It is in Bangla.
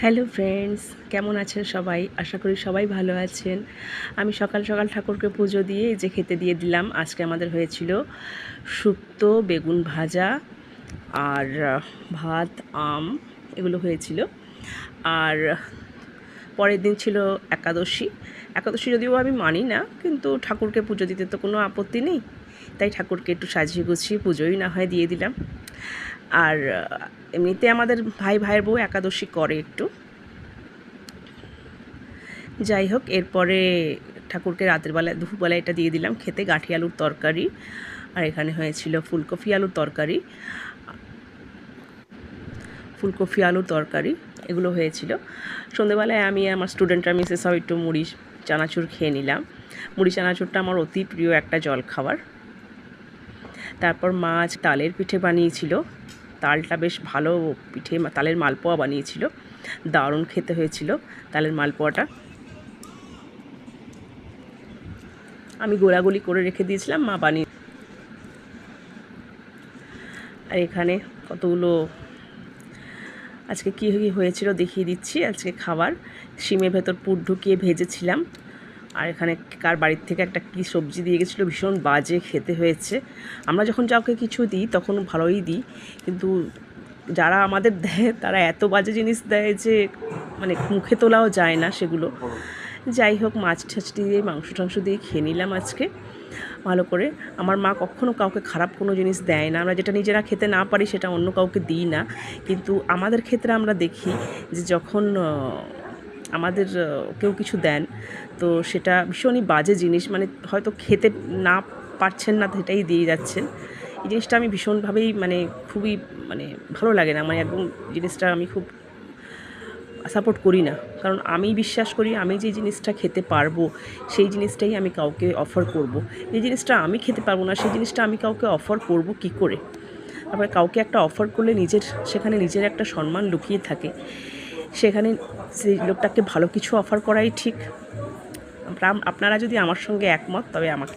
হ্যালো ফ্রেন্ডস, কেমন আছেন সবাই? আশা করি সবাই ভালো আছেন। আমি সকাল সকাল ঠাকুরকে পুজো দিয়ে এই যে খেতে দিয়ে দিলাম। আজকে আমাদের হয়েছিল শুক্তো, বেগুন ভাজা আর ভাত, আম এগুলো হয়েছিল। আর পরের দিন ছিল একাদশী। একাদশী যদিও আমি মানি না, কিন্তু ঠাকুরকে পুজো দিতে তো কোনো আপত্তি নেই, তাই ঠাকুরকে একটু সাজিয়ে গুছিয়ে পুজোই না হয় দিয়ে দিলাম। আর এমনিতে আমাদের ভাইয়ের বউ একাদশী করে একটু। যাই হোক, এরপরে ঠাকুরকে রাতের বেলায় দুপুরবেলায় এটা দিয়ে দিলাম খেতে, গাঁঠি আলুর তরকারি। আর এখানে হয়েছিল ফুলকপি আলুর তরকারি এগুলো হয়েছিল। সন্ধেবেলায় আমি আমার স্টুডেন্টরা মিসে সব একটু মুড়ি চানাচুর খেয়ে নিলাম। মুড়ি চানাচুরটা আমার অতি প্রিয় একটা জলখাবার। তারপর মাছ তালের পিঠে বানিয়েছিল। তালটা বেশ ভালো পিঠে, তালের মালপোয়া বানিয়েছিল, দারুণ খেতে হয়েছিল তালের মালপোয়াটা। আমি গোলাগুলি করে রেখে দিয়েছিলাম, মা বানিয়ে। আর এখানে কতগুলো আজকে কী হয়েছিল দেখিয়ে দিচ্ছি। আজকে খাবার শিমের ভেতর পুর ঢুকিয়ে ভেজেছিলাম। আর এখানে কার বাড়ির থেকে একটা কী সবজি দিয়ে গেছিলো, ভীষণ বাজে খেতে হয়েছে। আমরা যখন কাউকে কিছু দিই তখন ভালোই দিই, কিন্তু যারা আমাদের দেয় তারা এত বাজে জিনিস দেয় যে মানে মুখে তোলাও যায় না সেগুলো। যাই হোক, মাছ ঠাছ দিয়ে মাংস টাংস দিয়ে খেয়ে নিলাম আজকে ভালো করে। আমার মা কখনও কাউকে খারাপ কোনো জিনিস দেয় না। আমরা যেটা নিজেরা খেতে না পারি সেটা অন্য কাউকে দিই না, কিন্তু আমাদের ক্ষেত্রে আমরা দেখি যে যখন আমাদের কেউ কিছু দেন তো সেটা ভীষণই বাজে জিনিস, মানে হয়তো খেতে না পারছেন না সেটাই দিয়ে যাচ্ছেন। এই জিনিসটা আমি ভীষণভাবেই মানে খুবই মানে ভালো লাগে না, মানে একদম জিনিসটা আমি খুব সাপোর্ট করি না। কারণ আমি বিশ্বাস করি আমি যে জিনিসটা খেতে পারবো সেই জিনিসটাই আমি কাউকে অফার করব। যে জিনিসটা আমি খেতে পারবো না সেই জিনিসটা আমি কাউকে অফার করব কি করে? তারপরে কাউকে একটা অফার করলে সেখানে নিজের একটা সম্মান লুকিয়ে থাকে। সেখানে সেই লোকটাকে ভালো কিছু অফার করাই ঠিক। আপনারা যদি আমার সঙ্গে একমত তবে আমাকে